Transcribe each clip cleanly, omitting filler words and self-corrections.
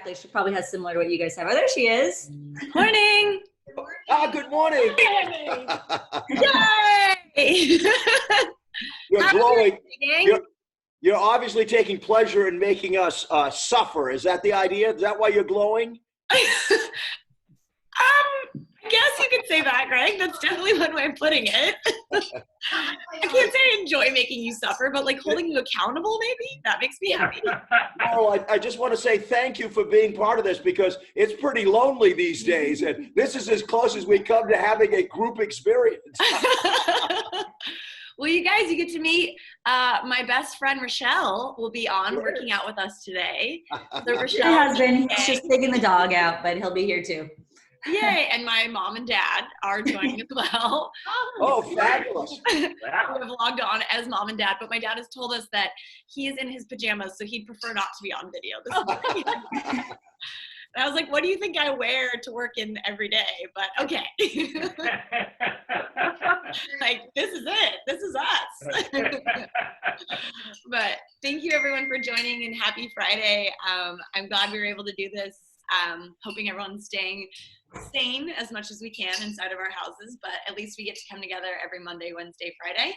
exactly. She probably has similar to what you guys have. Oh, there she is. Morning. Good morning. Yay! You're glowing. You're obviously taking pleasure in making us suffer. Is that the idea? Is that why you're glowing? I guess you could say that, Greg. That's definitely one way of putting it. I can't say I enjoy making you suffer, but like holding you accountable, maybe that makes me happy. Well, I just want to say thank you for being part of this because it's pretty lonely these days, and this is as close as we come to having a group experience. Well, you guys, you get to meet my best friend Rochelle will be on working out with us today. So Rochelle, my husband, he's just taking the dog out, but he'll be here too. Yay! And my mom and dad are joining as well. Oh, fabulous! We have logged on as mom and dad, but my dad has told us that he is in his pajamas, so he'd prefer not to be on video. And I was like, what do you think I wear to work in every day? But okay. Like, this is it. This is us. But thank you everyone for joining and happy Friday. I'm glad we were able to do this. Hoping everyone's staying sane as much as we can inside of our houses, but at least we get to come together every Monday, Wednesday, Friday.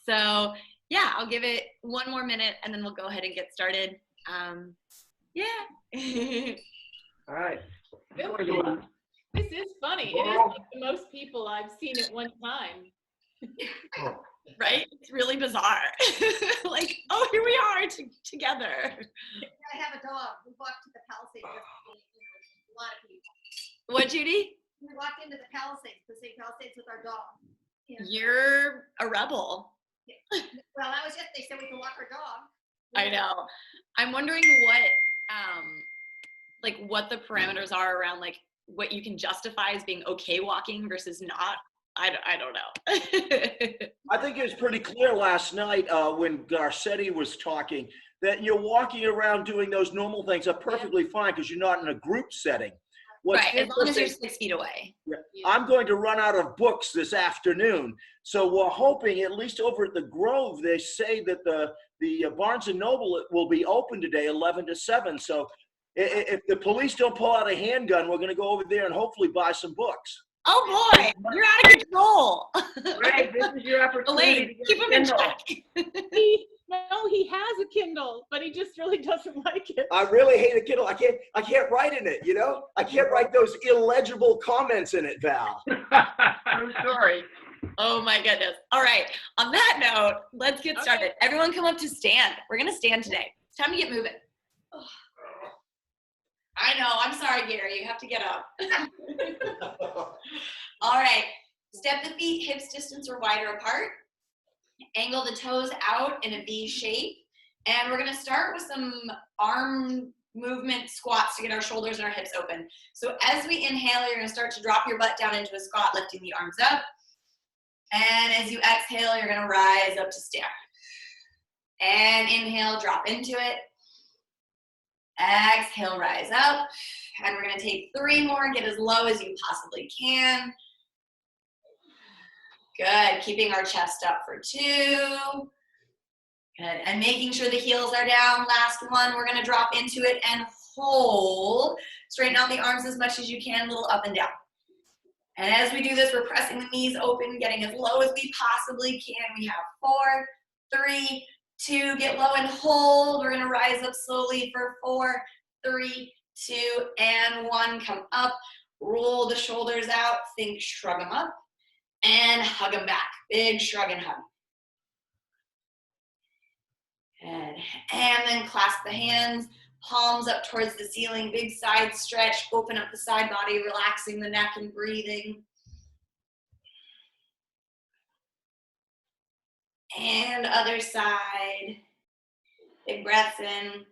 So yeah, I'll give it one more minute and then we'll go ahead and get started. Yeah. All right. This is funny. It is like the most people I've seen at one time. Right? It's really bizarre. Like, oh, here we are together. I have a dog. We walked to the Palisades with a lot of people. What, Judy? We walked into the Palisades, the same Palisades with our dog. Yeah. You're a rebel. Yeah. Well, that was just, they said we could walk our dog. I know. I'm wondering what the parameters are around like what you can justify as being okay walking versus not. I don't know. I think it was pretty clear last night when Garcetti was talking that you're walking around doing those normal things are perfectly fine because you're not in a group setting. Right, as long as you're 6 feet away. Yeah, I'm going to run out of books this afternoon, so we're hoping, at least over at the Grove, they say that the Barnes & Noble will be open today 11 to 7, so if the police don't pull out a handgun, we're going to go over there and hopefully buy some books. Oh boy, you're out of control. Right, this is your opportunity. Keep him in check. He has a Kindle, but he just really doesn't like it. I really hate a Kindle. I can't write in it, you know? I can't write those illegible comments in it, Val. I'm sorry. Oh my goodness. All right, on that note, let's get started. Everyone come up to stand. We're gonna stand today. It's time to get moving. Oh. I know, I'm sorry, Gary, you have to get up. All right, step the feet hips distance or wider apart. Angle the toes out in a V shape. And we're gonna start with some arm movement squats to get our shoulders and our hips open. So as we inhale, you're gonna start to drop your butt down into a squat, lifting the arms up. And as you exhale, you're gonna rise up to stand. And inhale, drop into it. Exhale, rise up. And we're gonna take 3 more, get as low as you possibly can. Good, keeping our chest up for 2. Good, and making sure the heels are down. Last one, we're gonna drop into it and hold. Straighten out the arms as much as you can, a little up and down. And as we do this, we're pressing the knees open, getting as low as we possibly can. We have 4, 3, 2, get low and hold. We're gonna rise up slowly for 4, 3, 2, and 1. Come up, roll the shoulders out, think shrug them up, and hug them back. Big shrug and hug. Good. And then clasp the hands, palms up towards the ceiling, big side stretch, open up the side body, relaxing the neck and breathing. And other side, big breaths in.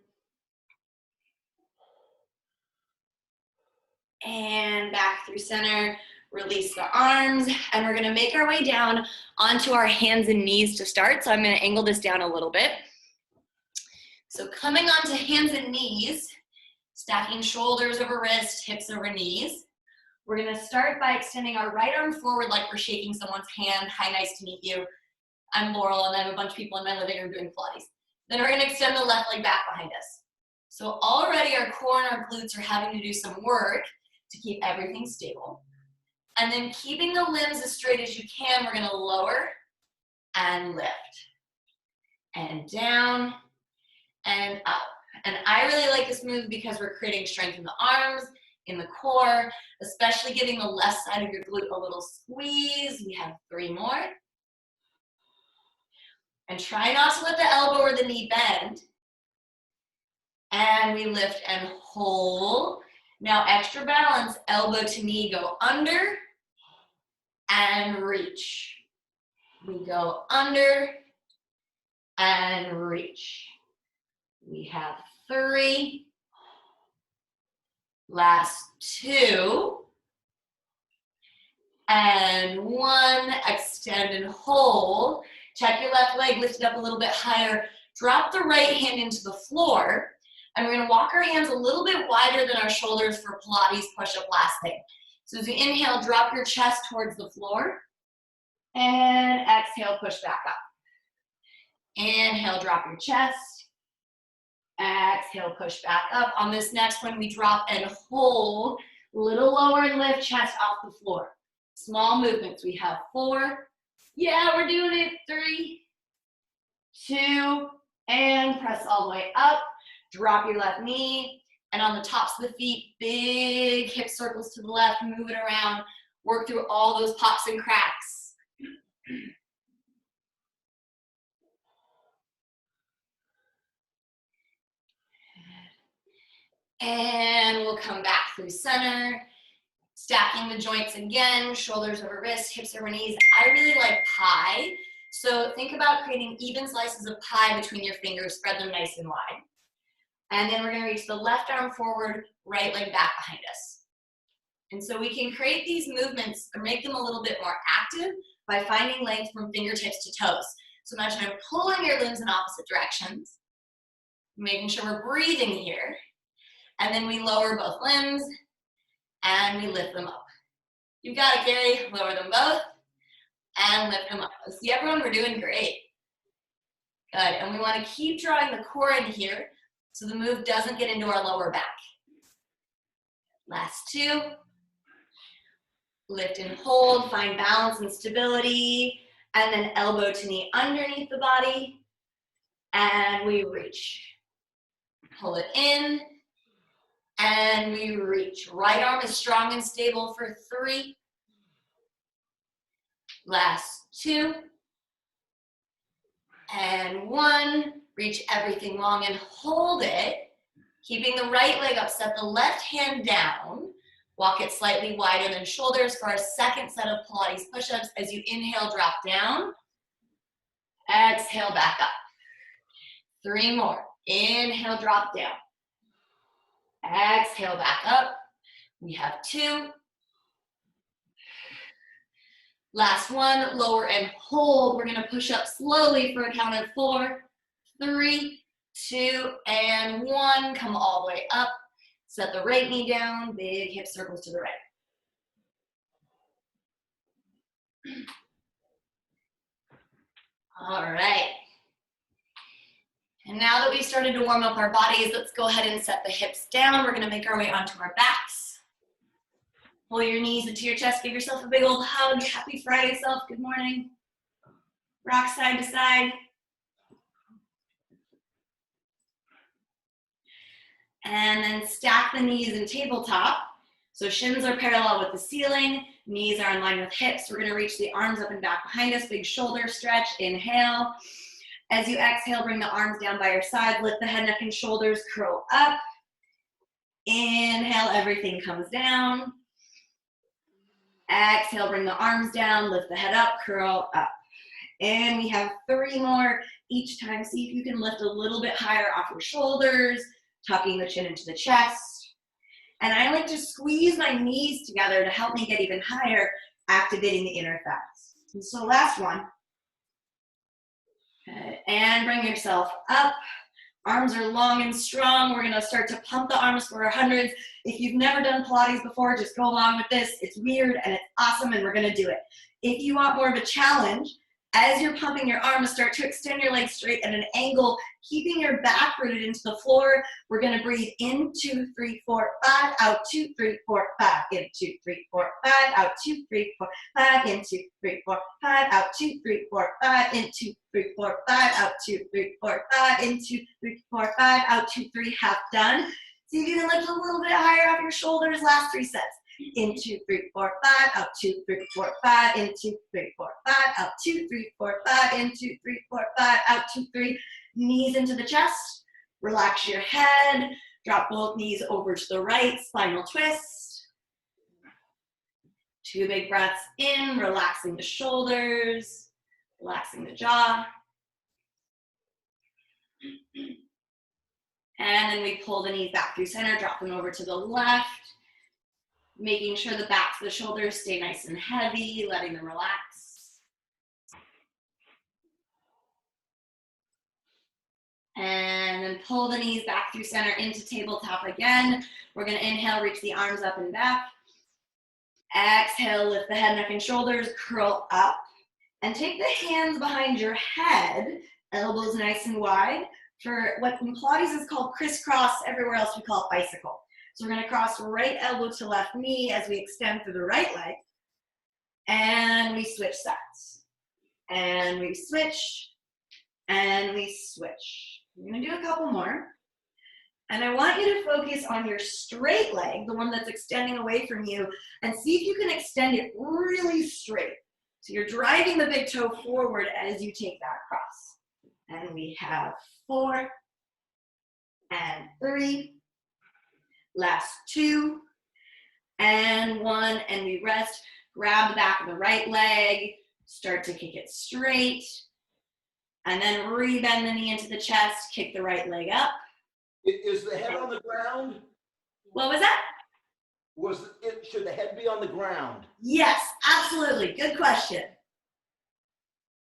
And back through center, release the arms, and we're gonna make our way down onto our hands and knees to start. So I'm gonna angle this down a little bit. So coming onto hands and knees, stacking shoulders over wrists, hips over knees. We're gonna start by extending our right arm forward like we're shaking someone's hand. Hi, nice to meet you. I'm Laurel, and I have a bunch of people in my living room doing Pilates. Then we're gonna extend the left leg back behind us. So already our core and our glutes are having to do some work to keep everything stable. And then keeping the limbs as straight as you can, we're gonna lower and lift. And down and up. And I really like this move because we're creating strength in the arms, in the core, especially giving the left side of your glute a little squeeze. We have 3 more. And try not to let the elbow or the knee bend. And we lift and hold. Now extra balance, elbow to knee, go under and reach. We go under and reach. We have 3. Last 2. And 1. Extend and hold. Check your left leg, lift it up a little bit higher. Drop the right hand into the floor. And we're gonna walk our hands a little bit wider than our shoulders for Pilates push-up last thing. So as you inhale, drop your chest towards the floor. And exhale, push back up. Inhale, drop your chest. Exhale, push back up. On this next one, we drop and hold. Little lower and lift, chest off the floor. Small movements. We have 4. Yeah, we're doing it. 3, 2, and press all the way up. Drop your left knee. And on the tops of the feet, big hip circles to the left. Move it around. Work through all those pops and cracks. And we'll come back through center, stacking the joints again, shoulders over wrists, hips over knees. I really like pie. So think about creating even slices of pie between your fingers, spread them nice and wide. And then we're gonna reach the left arm forward, right leg back behind us. And so we can create these movements or make them a little bit more active by finding length from fingertips to toes. So imagine I'm pulling your limbs in opposite directions, making sure we're breathing here. And then we lower both limbs and we lift them up. You got it, Gary. Lower them both and lift them up. See everyone, we're doing great. Good, and we wanna keep drawing the core in here so the move doesn't get into our lower back. Last 2. Lift and hold, find balance and stability, and then elbow to knee underneath the body, and we reach. Pull it in, and we reach. Right arm is strong and stable for 3. Last 2. And 1. Reach everything long and hold it. Keeping the right leg up, set the left hand down. Walk it slightly wider than shoulders for our second set of Pilates push-ups. As you inhale, drop down. Exhale, back up. 3 more. Inhale, drop down. Exhale, back up. We have 2. Last 1, lower and hold. We're gonna push up slowly for a count of 4, 3, 2, and 1. Come all the way up. Set the right knee down, big hip circles to the right. All right. And now that we've started to warm up our bodies, let's go ahead and set the hips down. We're gonna make our way onto our backs. Pull your knees into your chest, give yourself a big old hug. Happy Friday, self, good morning. Rock side to side. And then stack the knees in tabletop. So shins are parallel with the ceiling, knees are in line with hips. We're gonna reach the arms up and back behind us, big shoulder stretch, inhale. As you exhale, bring the arms down by your side, lift the head, neck, and shoulders, curl up. Inhale, everything comes down. Exhale, bring the arms down, lift the head up, curl up. And we have 3 more each time. See if you can lift a little bit higher off your shoulders, tucking the chin into the chest. And I like to squeeze my knees together to help me get even higher, activating the inner thighs. And so last one. Good. And bring yourself up. Arms are long and strong. We're gonna start to pump the arms for our hundreds. If you've never done Pilates before, just go along with this. It's weird and it's awesome and we're gonna do it. If you want more of a challenge, As you're pumping your arms, start to extend your legs straight at an angle, keeping your back rooted into the floor. We're gonna breathe in, 2, 3, 4, 5, out, 2, 3, 4, 5, in, 2, 3, 4, 5, out, 2, 3, 4, 5, in, 2, 3, 4, 5, out, 2, 3, 4, 5, in, 2, 3, 4, 5, out, 2, 3, 4, 5, in, 2, 3, 4, 5, out, 2, 3, half done. See if you can lift a little bit higher off your shoulders, last 3 sets. In, 2, 3, 4, 5, out, 2, 3, 4, 5, in, 2, 3, 4, 5, out, 2, 3, 4, 5, in, 2, 3, 4, 5, out, 2, 3, knees into the chest, relax your head, drop both knees over to the right, spinal twist. 2 big breaths in, relaxing the shoulders, relaxing the jaw. And then we pull the knees back through center, drop them over to the left, making sure the backs of the shoulders stay nice and heavy, letting them relax. And then pull the knees back through center into tabletop again. We're gonna inhale, reach the arms up and back. Exhale, lift the head, neck, and shoulders, curl up. And take the hands behind your head, elbows nice and wide, for what in Pilates is called crisscross, everywhere else we call it bicycle. So we're gonna cross right elbow to left knee as we extend through the right leg. And we switch sides. And we switch, and we switch. We're gonna do a couple more. And I want you to focus on your straight leg, the one that's extending away from you, and see if you can extend it really straight. So you're driving the big toe forward as you take that cross. And we have 4 and 3. Last 2 and 1, and we rest. Grab the back of the right leg, start to kick it straight, and then re-bend the knee into the chest, kick the right leg up. Is the head on the ground? What was that? Should the head be on the ground? Yes, absolutely. Good question.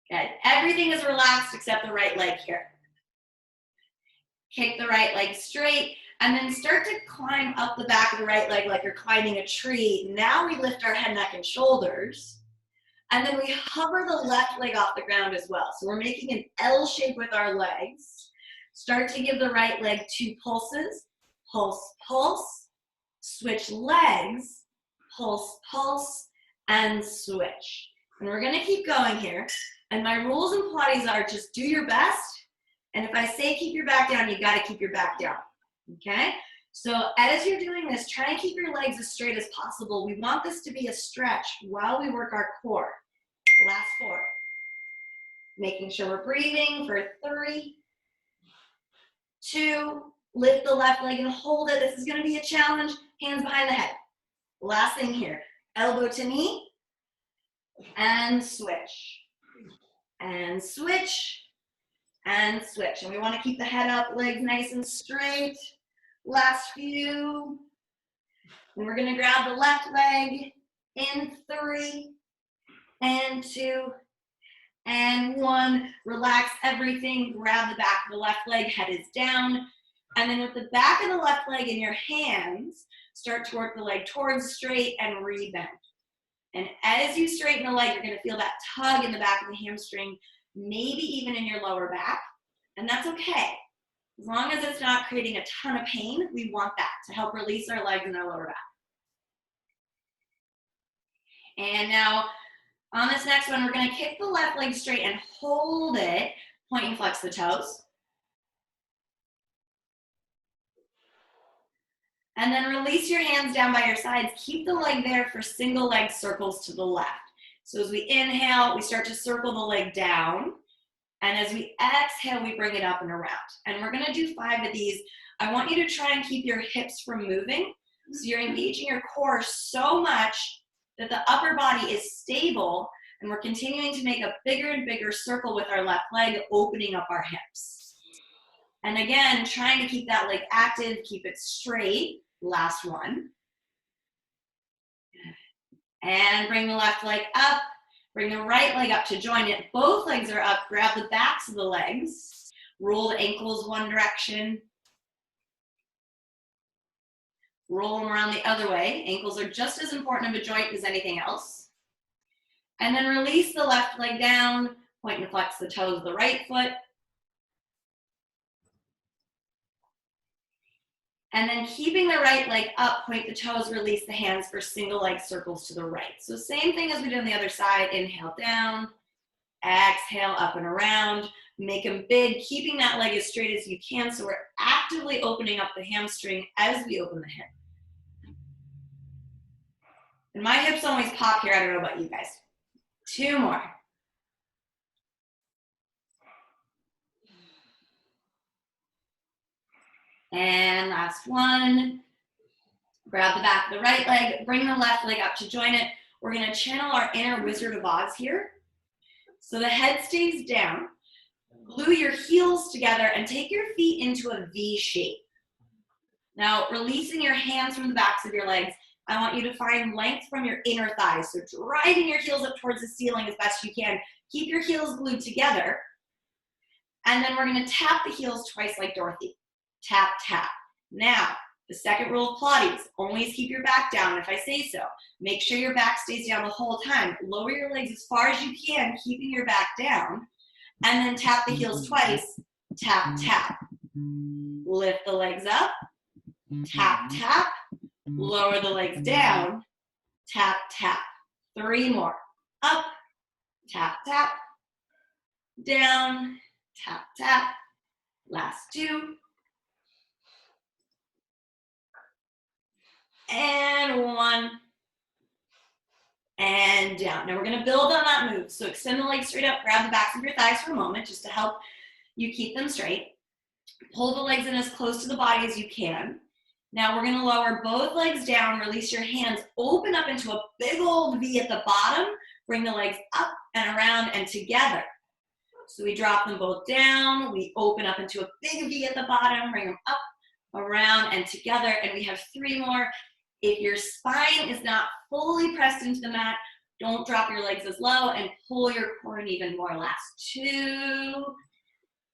Good. Everything is relaxed except the right leg here. Kick the right leg straight. And then start to climb up the back of the right leg like you're climbing a tree. Now we lift our head, neck, and shoulders. And then we hover the left leg off the ground as well. So we're making an L shape with our legs. Start to give the right leg 2 pulses. Pulse, pulse. Switch legs. Pulse, pulse. And switch. And we're going to keep going here. And my rules in Pilates are just do your best. And if I say keep your back down, you got to keep your back down. Okay, so as you're doing this, try and keep your legs as straight as possible. We want this to be a stretch while we work our core. Last 4. Making sure we're breathing for 3, 2, lift the left leg and hold it. This is going to be a challenge. Hands behind the head. Last thing here, elbow to knee, and switch. And switch. And switch. And we want to keep the head up, legs nice and straight. Last few. And we're going to grab the left leg in 3 and 2 and 1. Relax everything. Grab the back of the left leg. Head is down. And then with the back of the left leg in your hands, start to work the leg towards straight and re-bend. And as you straighten the leg, you're going to feel that tug in the back of the hamstring, maybe even in your lower back. And that's okay. As long as it's not creating a ton of pain, we want that to help release our legs and our lower back. And now on this next one, we're going to kick the left leg straight and hold it. Point and flex the toes. And then release your hands down by your sides. Keep the leg there for single leg circles to the left. So as we inhale, we start to circle the leg down. And as we exhale, we bring it up and around. And we're gonna do 5 of these. I want you to try and keep your hips from moving. So you're engaging your core so much that the upper body is stable, and we're continuing to make a bigger and bigger circle with our left leg, opening up our hips. And again, trying to keep that leg active, keep it straight. Last one. And bring the left leg up. Bring the right leg up to join it. Both legs are up. Grab the backs of the legs. Roll the ankles one direction. Roll them around the other way. Ankles are just as important of a joint as anything else. And then release the left leg down. Point and flex the toes of the right foot. And then keeping the right leg up, point the toes, release the hands for single leg circles to the right. So same thing as we did on the other side. Inhale down, exhale up and around. Make them big, keeping that leg as straight as you can, so we're actively opening up the hamstring as we open the hip. And my hips always pop here. I don't know about you guys. 2 more. And last one. Grab the back of the right leg, bring the left leg up to join it. We're gonna channel our inner Wizard of Oz here. So the head stays down. Glue your heels together and take your feet into a V shape. Now, releasing your hands from the backs of your legs, I want you to find length from your inner thighs. So driving your heels up towards the ceiling as best you can. Keep your heels glued together. And then we're gonna tap the heels twice like Dorothy. Tap, tap. Now, the second rule of Pilates, always keep your back down if I say so. Make sure your back stays down the whole time. Lower your legs as far as you can, keeping your back down. And then tap the heels twice. Tap, tap. Lift the legs up. Tap, tap. Lower the legs down. Tap, tap. 3 more. Up. Tap, tap. Down. Tap, tap. Last 2. And 1. And down. Now we're going to build on that move. So extend the legs straight up. Grab the backs of your thighs for a moment just to help you keep them straight. Pull the legs in as close to the body as you can. Now we're going to lower both legs down. Release your hands. Open up into a big old V at the bottom. Bring the legs up and around and together. So we drop them both down. We open up into a big V at the bottom. Bring them up, around, and together. And we have 3 more. If your spine is not fully pressed into the mat, don't drop your legs as low and pull your core in even more. Last 2.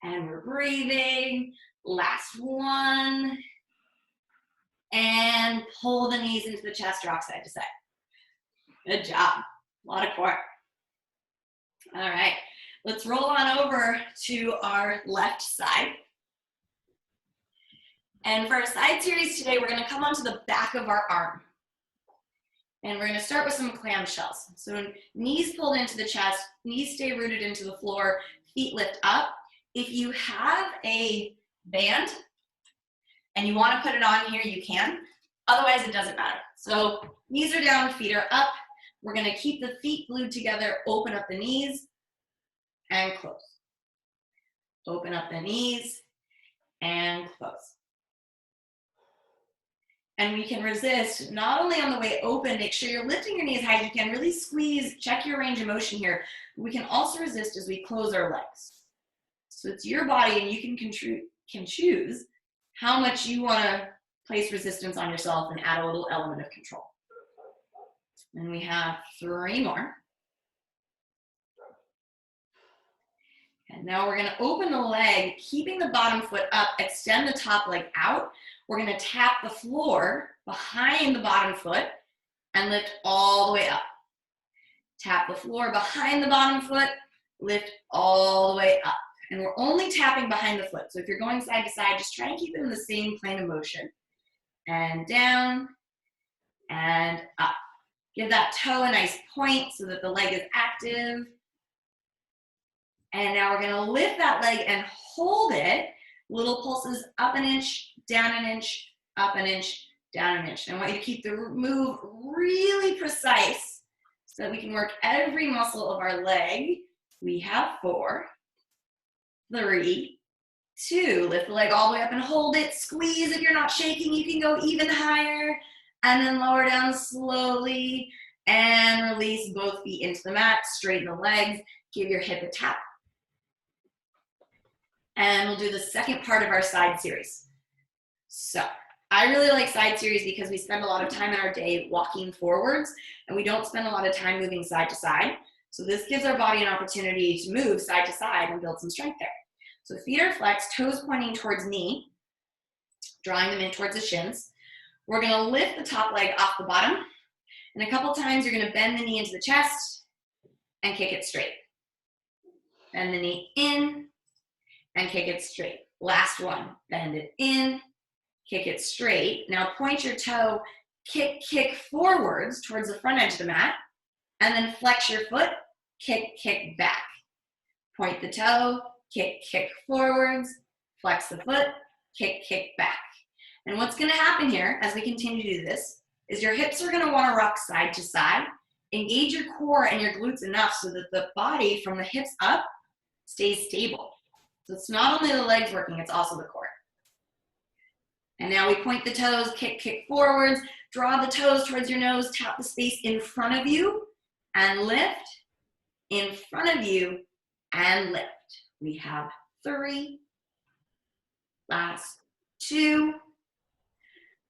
And we're breathing. Last 1. And pull the knees into the chest, rock side to side. Good job. A lot of core. All right. Let's roll on over to our left side. And for our side series today, we're going to come onto the back of our arm. And we're going to start with some clamshells. So knees pulled into the chest, knees stay rooted into the floor, feet lift up. If you have a band and you want to put it on here, you can. Otherwise, it doesn't matter. So knees are down, feet are up. We're going to keep the feet glued together, open up the knees, and close. Open up the knees, and close. And we can resist not only on the way open, make sure you're lifting your knee as high as you can, really squeeze, check your range of motion here. We can also resist as we close our legs. So it's your body and you can choose how much you want to place resistance on yourself and add a little element of control. And we have 3 more. And now we're going to open the leg, keeping the bottom foot up, extend the top leg out. We're going to tap the floor behind the bottom foot and lift all the way up. Tap the floor behind the bottom foot, lift all the way up. And we're only tapping behind the foot. So if you're going side to side, just try and keep it in the same plane of motion. And down and up. Give that toe a nice point so that the leg is active. And now we're going to lift that leg and hold it. Little pulses up an inch, down an inch, up an inch, down an inch. And I want you to keep the move really precise so that we can work every muscle of our leg. We have 4, 3, 2. Lift the leg all the way up and hold it. Squeeze. If you're not shaking, you can go even higher. And then lower down slowly. And release both feet into the mat. Straighten the legs. Give your hip a tap. And we'll do the second part of our side series. So I really like side series because we spend a lot of time in our day walking forwards and we don't spend a lot of time moving side to side. So this gives our body an opportunity to move side to side and build some strength there. So feet are flexed, toes pointing towards knee, drawing them in towards the shins. We're going to lift the top leg off the bottom. And a couple times you're going to bend the knee into the chest and kick it straight. Bend the knee in and kick it straight. Last one, bend it in, kick it straight. Now point your toe, kick forwards towards the front edge of the mat, and then flex your foot, kick back. Point the toe, kick forwards, flex the foot, kick back. And what's gonna happen here as we continue to do this is your hips are gonna wanna rock side to side. Engage your core and your glutes enough so that the body from the hips up stays stable. So it's not only the legs working, it's also the core. And now we point the toes, kick forwards, draw the toes towards your nose, tap the space in front of you, and lift, in front of you, and lift. We have 3, last 2,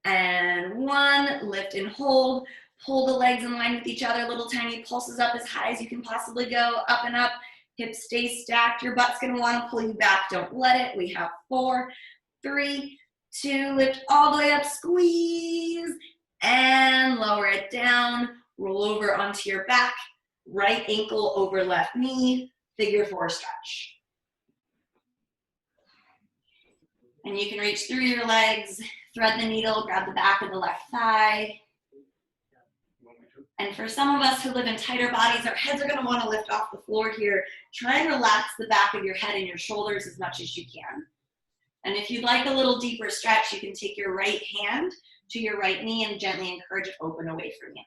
and 1. Lift and hold. Pull the legs in line with each other, little tiny pulses up as high as you can possibly go, up and up. Hips stay stacked. Your butt's gonna wanna pull you back. Don't let it. We have 4, 3, 2, lift all the way up, squeeze, and lower it down. Roll over onto your back, right ankle over left knee, figure 4 stretch. And you can reach through your legs, thread the needle, grab the back of the left thigh. And for some of us who live in tighter bodies, our heads are gonna wanna lift off the floor here. Try and relax the back of your head and your shoulders as much as you can. And if you'd like a little deeper stretch, you can take your right hand to your right knee and gently encourage it open away from you.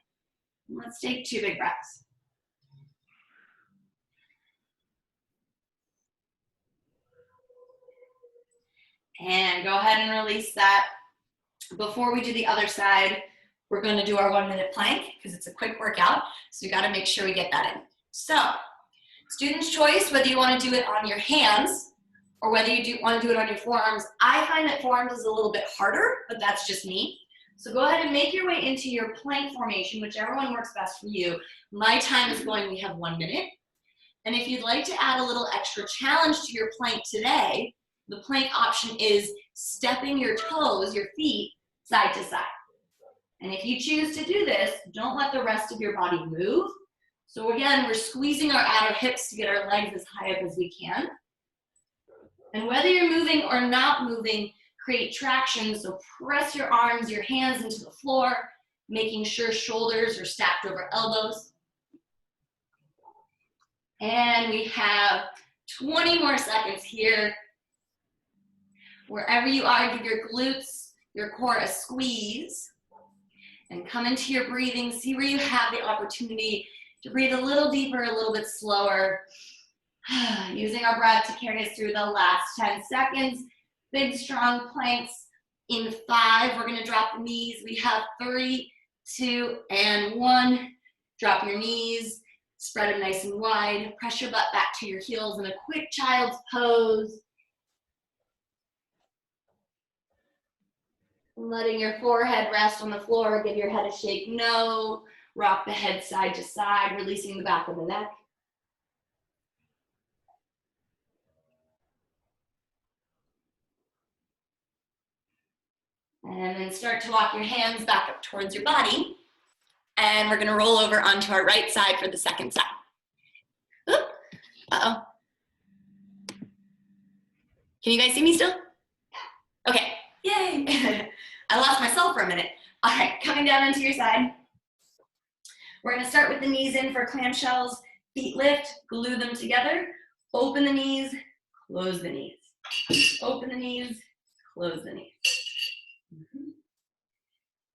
Let's take 2 big breaths. And go ahead and release that. Before we do the other side, we're going to do our 1-minute plank because it's a quick workout. So you got to make sure we get that in. So, student's choice, whether you want to do it on your hands or whether you want to do it on your forearms. I find that forearms is a little bit harder, but that's just me. So go ahead and make your way into your plank formation, whichever one works best for you. My time is going, we have 1 minute. And if you'd like to add a little extra challenge to your plank today, the plank option is stepping your toes, your feet, side to side. And if you choose to do this, don't let the rest of your body move. So again, we're squeezing our outer hips to get our legs as high up as we can. And whether you're moving or not moving, create traction. So press your arms, your hands into the floor, making sure shoulders are stacked over elbows. And we have 20 more seconds here. Wherever you are, give your glutes, your core a squeeze. And come into your breathing. See where you have the opportunity to breathe a little deeper, a little bit slower. Using our breath to carry us through the last 10 seconds. Big, strong planks. In 5, we're going to drop the knees. We have 3, 2, and 1. Drop your knees. Spread them nice and wide. Press your butt back to your heels in a quick child's pose. Letting your forehead rest on the floor. Give your head a shake no. Rock the head side to side, releasing the back of the neck. And then start to walk your hands back up towards your body. And we're gonna roll over onto our right side for the second side. Oop. Uh-oh. Can you guys see me still? Okay, yay. I lost myself for a minute. All right, coming down onto your side. We're gonna start with the knees in for clamshells. Feet lift, glue them together. Open the knees, close the knees. Open the knees, close the knees.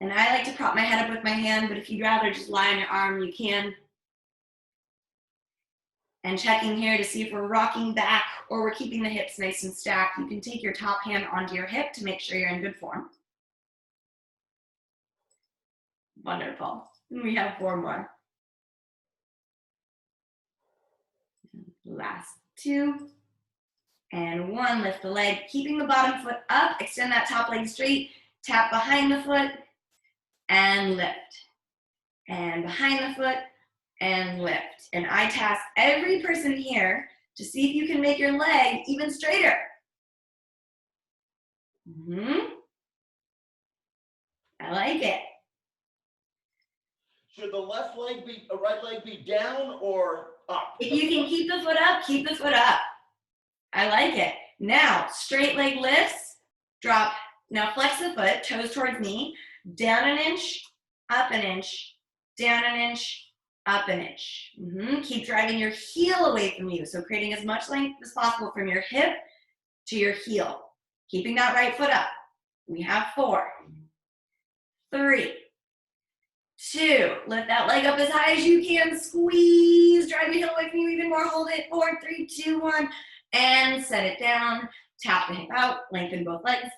And I like to prop my head up with my hand, but if you'd rather just lie on your arm, you can. And checking here to see if we're rocking back or we're keeping the hips nice and stacked. You can take your top hand onto your hip to make sure you're in good form. Wonderful. We have 4 more. Last 2. And 1, lift the leg, keeping the bottom foot up, extend that top leg straight, tap behind the foot, and lift. And behind the foot, and lift. And I task every person here to see if you can make your leg even straighter. I like it. Should the left leg be, right leg be down or up? If you can keep the foot up, keep the foot up. I like it. Now, straight leg lifts, drop. Now flex the foot, toes towards knee, down an inch, up an inch, down an inch, up an inch. Keep driving your heel away from you. So creating as much length as possible from your hip to your heel. Keeping that right foot up. We have 4, 3, 2. Lift that leg up as high as you can. Squeeze. Drive your heel away from you even more. Hold it. 4, 3, 2, 1. And set it down. Tap the hip out. Lengthen both legs.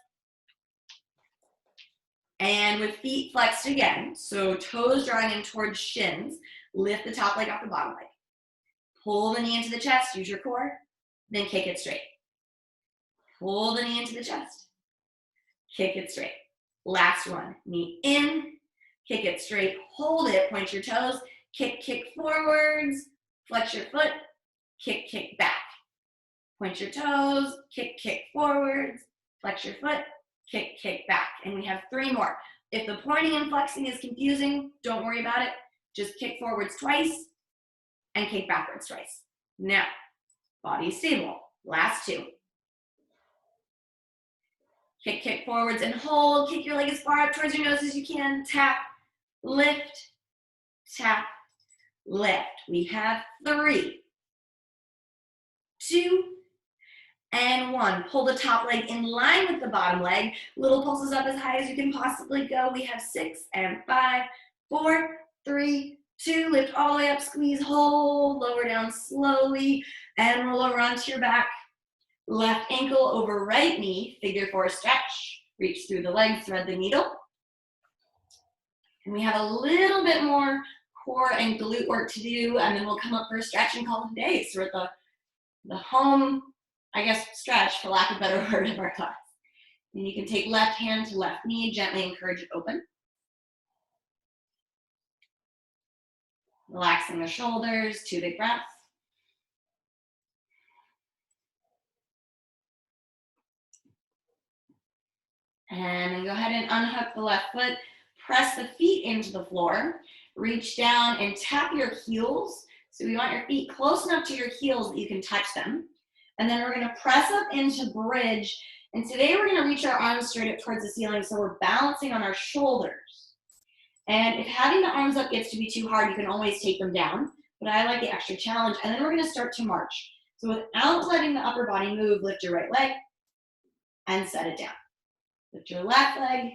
And with feet flexed again, so toes drawing in towards shins, lift the top leg off the bottom leg. Pull the knee into the chest, use your core, then kick it straight. Pull the knee into the chest, kick it straight. Last one, knee in, kick it straight, hold it, point your toes, kick, kick forwards, flex your foot, kick, kick back. Point your toes, kick, kick forwards, flex your foot, kick, kick back. And we have 3 more. If the pointing and flexing is confusing, don't worry about it. Just kick forwards twice and kick backwards twice. Now, body stable. Last 2. Kick, kick forwards and hold. Kick your leg as far up towards your nose as you can. Tap, lift, tap, lift. We have 3, 2, and 1. Pull the top leg in line with the bottom leg. Little pulses up as high as you can possibly go. We have 6 and 5, 4, 3, 2. Lift all the way up, squeeze, hold, lower down slowly, and roll over onto your back. Left ankle over right knee, figure 4 stretch. Reach through the leg, thread the needle. And we have a little bit more core and glute work to do, and then we'll come up for a stretch and call it a day. So we're at the home, I guess, stretch, for lack of a better word, of our class. And you can take left hand to left knee, gently encourage it open. Relaxing the shoulders, 2 big breaths. And then go ahead and unhook the left foot, press the feet into the floor, reach down and tap your heels. So we want your feet close enough to your heels that you can touch them. And then we're gonna press up into bridge. And today we're gonna reach our arms straight up towards the ceiling, so we're balancing on our shoulders. And if having the arms up gets to be too hard, you can always take them down, but I like the extra challenge. And then we're gonna start to march. So without letting the upper body move, lift your right leg and set it down. Lift your left leg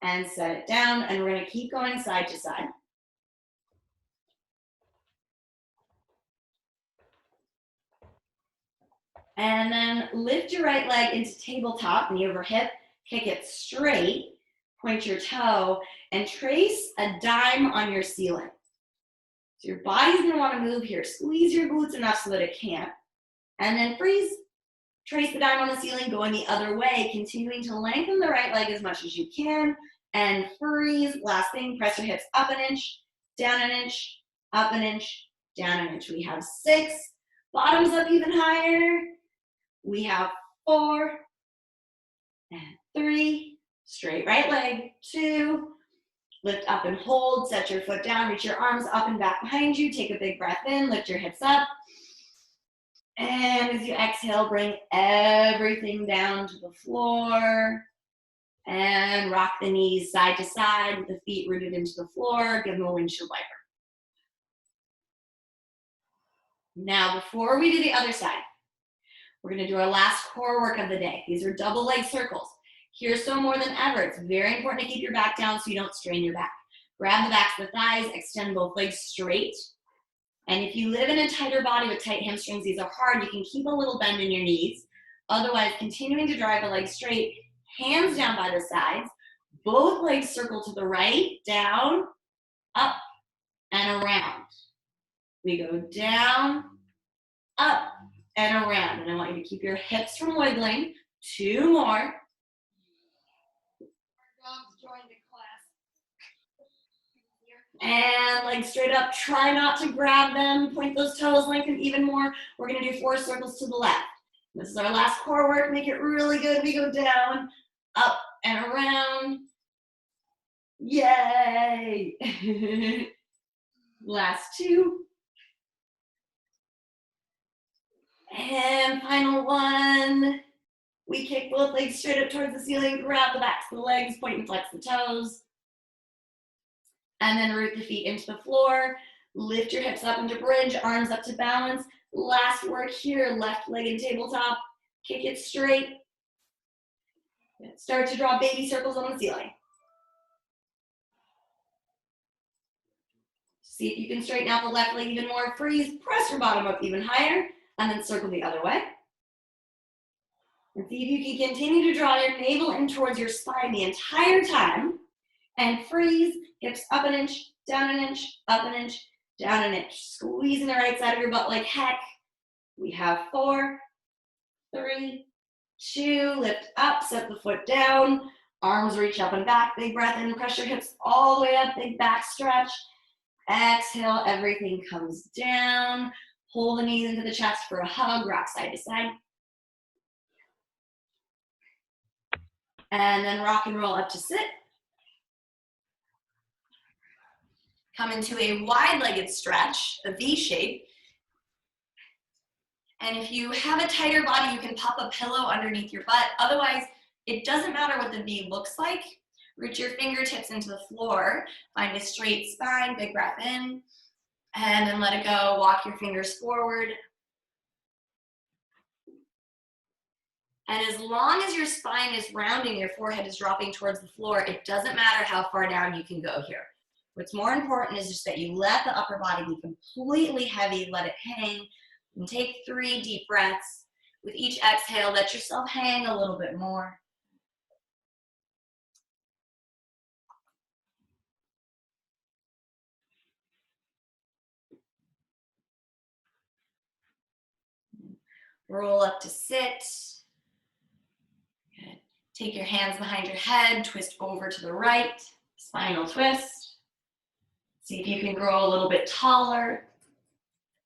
and set it down, and we're gonna keep going side to side. And then lift your right leg into tabletop, knee over hip, kick it straight, point your toe, and trace a dime on your ceiling. So your body's gonna wanna move here. Squeeze your glutes enough so that it can't. And then freeze. Trace the dime on the ceiling, going the other way, continuing to lengthen the right leg as much as you can, and freeze. Last thing, press your hips up an inch, down an inch, up an inch, down an inch. We have 6, bottoms up even higher. We have 4, and 3, straight right leg, 2, lift up and hold, set your foot down, reach your arms up and back behind you, take a big breath in, lift your hips up. And as you exhale, bring everything down to the floor and rock the knees side to side with the feet rooted into the floor. Give them a windshield wiper. Now, before we do the other side, we're going to do our last core work of the day. These are double leg circles. Here, so more than ever, it's very important to keep your back down so you don't strain your back. Grab the backs of the thighs, extend both legs straight. And if you live in a tighter body with tight hamstrings, these are hard, you can keep a little bend in your knees. Otherwise, continuing to drive the legs straight, hands down by the sides, both legs circle to the right, down, up, and around. We go down, up, and around. And I want you to keep your hips from wiggling. 2 more. Our dogs joined the class. And legs straight up. Try not to grab them. Point those toes, lengthen even more. We're going to do 4 circles to the left. This is our last core work. Make it really good. We go down, up, and around. Yay! Last 2. And final one. We kick both legs straight up towards the ceiling, grab the backs of the legs, point and flex the toes. And then root the feet into the floor. Lift your hips up into bridge, arms up to balance. Last work here, left leg in tabletop. Kick it straight. Start to draw baby circles on the ceiling. See if you can straighten out the left leg even more. Freeze, press your bottom up even higher, and then circle the other way. And see if you can continue to draw your navel in towards your spine the entire time. And freeze, hips up an inch, down an inch, up an inch, down an inch. Squeezing the right side of your butt like heck. We have 4, 3, 2, lift up, set the foot down. Arms reach up and back, big breath in, press your hips all the way up, big back stretch. Exhale, everything comes down. Pull the knees into the chest for a hug, rock side to side. And then rock and roll up to sit. Come into a wide-legged stretch, a V shape. And if you have a tighter body, you can pop a pillow underneath your butt. Otherwise, it doesn't matter what the V looks like. Reach your fingertips into the floor. Find a straight spine, big breath in. And then let it go. Walk your fingers forward. And as long as your spine is rounding, your forehead is dropping towards the floor, it doesn't matter how far down you can go here. What's more important is just that you let the upper body be completely heavy, let it hang, and take 3 deep breaths. With each exhale, let yourself hang a little bit more. Roll up to sit. Good. Take your hands behind your head, twist over to the right, spinal twist. See if you can grow a little bit taller.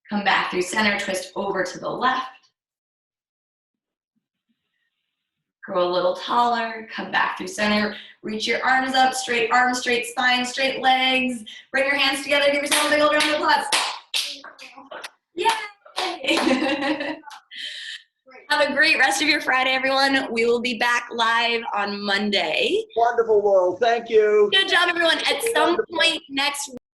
Come back through center, twist over to the left. Grow a little taller, come back through center. Reach your arms up, straight arms, straight spine, straight legs. Bring your hands together, give yourself a big old round of applause. Yay! Have a great rest of your Friday, everyone. We will be back live on Monday. Wonderful, Laurel. Thank you. Good job, everyone. At some point next